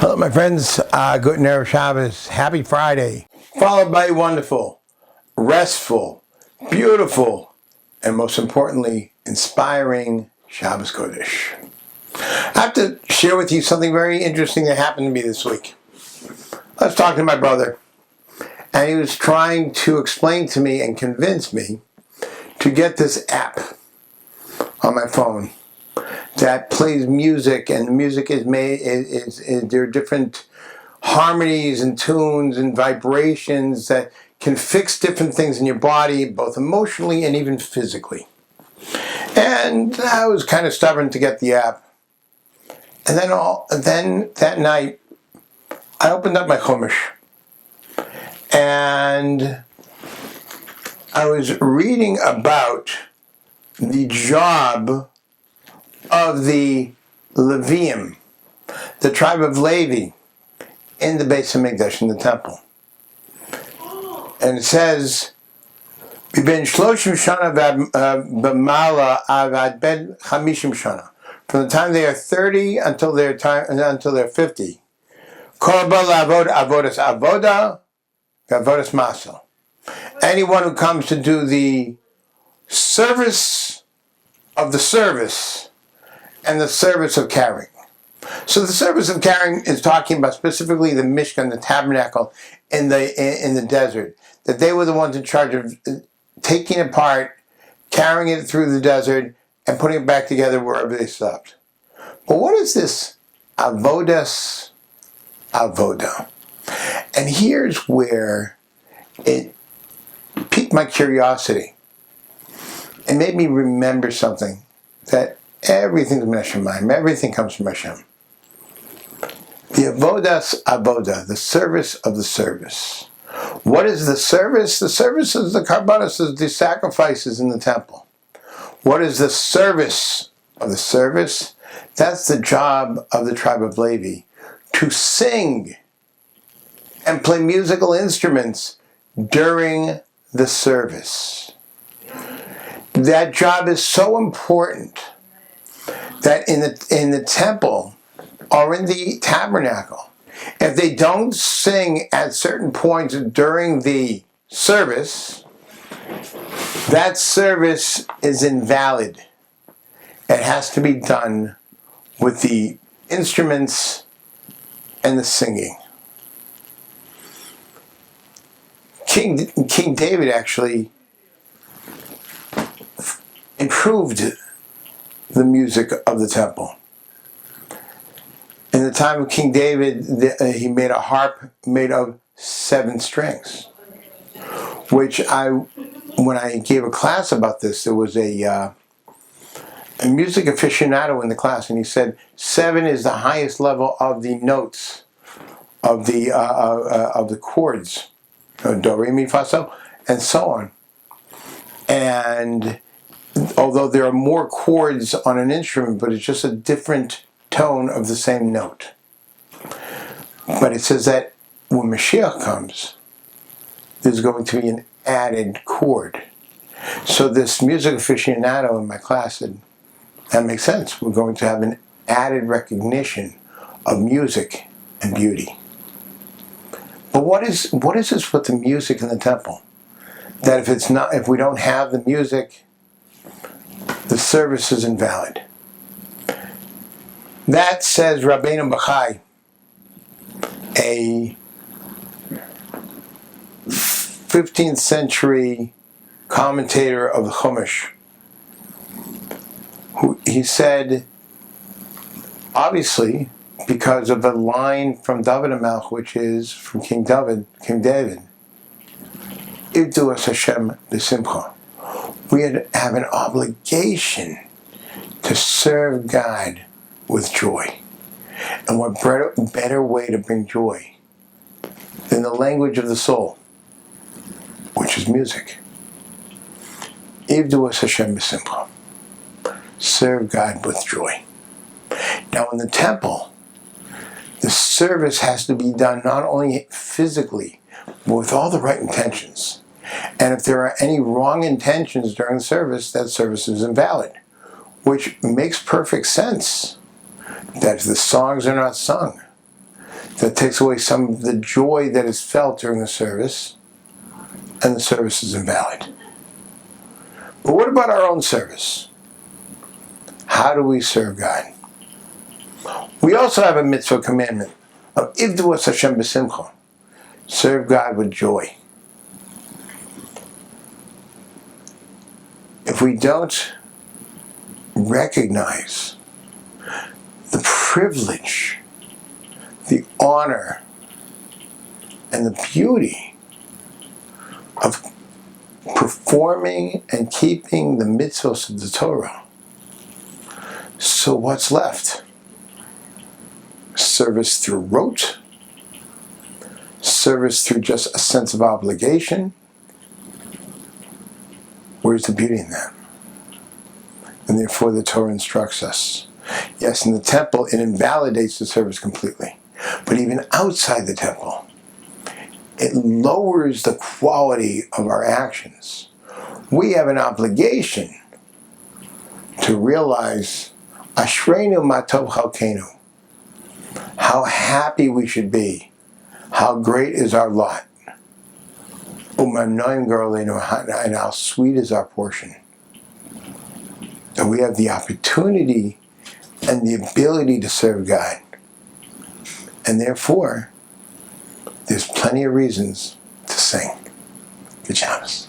Hello, my friends. Good Erev Shabbos. Happy Friday. Followed by wonderful, restful, beautiful, and most importantly, inspiring Shabbos Kodesh. I have to share with you something very interesting that happened to me this week. I was talking to my brother, and he was trying to explain to me and convince me to get this app on my phone that plays music, and the music is made, there are different harmonies and tunes and vibrations that can fix different things in your body, both emotionally and even physically. And I was kind of stubborn to get the app. And then that night, I opened up my Chumash, and I was reading about the job of the Levium, the tribe of Levi, in the Beis Hamikdash, in the temple. And it says, "Biben shloshim shana b'mala avad ben chamishim shana." From the time they are 30 until they're 50. Kol ba la'avod avodas avoda v'avodas maso. Anyone who comes to do the service of the service and the service of carrying. So the service of carrying is talking about specifically the Mishkan, the tabernacle in the desert. That they were the ones in charge of taking it apart, carrying it through the desert, and putting it back together wherever they stopped. But what is this avodas avoda? And here's where it piqued my curiosity. It made me remember something, that everything's min Hashemayim, everything comes from Hashem. The avodas avoda, the service of the service. What is the service? The service is the karbanos, is the sacrifices in the temple. What is the service of the service? That's the job of the tribe of Levi, to sing and play musical instruments during the service. That job is so important that in the temple or in the tabernacle, if they don't sing at certain points during the service, that service is invalid. It has to be done with the instruments and the singing. King David actually improved the music of the temple. In the time of King David, he made a harp made of 7 strings, which when I gave a class about this, there was a music aficionado in the class, and he said 7 is the highest level of the notes of the chords, do, re, mi, fa, so, and so on. And although there are more chords on an instrument, but it's just a different tone of the same note. But it says that when Mashiach comes, there's going to be an added chord. So this music aficionado in my class said, that makes sense. We're going to have an added recognition of music and beauty. But what is this with the music in the temple? That if we don't have the music, the service is invalid. That, says Rabbeinu Bachai, a 15th century commentator of the Chumash, he said, obviously, because of a line from David HaMelech, which is from King David, Ivdu es Hashem b'simcha. We have an obligation to serve God with joy. And what better way to bring joy than the language of the soul, which is music. Ivdu es Hashem b'simcha. Serve God with joy. Now in the temple, the service has to be done not only physically, but with all the right intentions. And if there are any wrong intentions during the service, that service is invalid. Which makes perfect sense, that if the songs are not sung, that takes away some of the joy that is felt during the service, and the service is invalid. But what about our own service? How do we serve God? We also have a mitzvah commandment of Ivdu es Hashem b'simcha. Serve God with joy. If we don't recognize the privilege, the honor, and the beauty of performing and keeping the mitzvos of the Torah, so what's left? Service through rote? Service through just a sense of obligation? Where's the beauty in that? And therefore the Torah instructs us. Yes, in the temple it invalidates the service completely. But even outside the temple, it lowers the quality of our actions. We have an obligation to realize Ashreinu matov chalkenu, how happy we should be, how great is our lot, umanoim garaleinu, and how sweet is our portion. And we have the opportunity and the ability to serve God. And therefore, there's plenty of reasons to sing. Good Shabbos.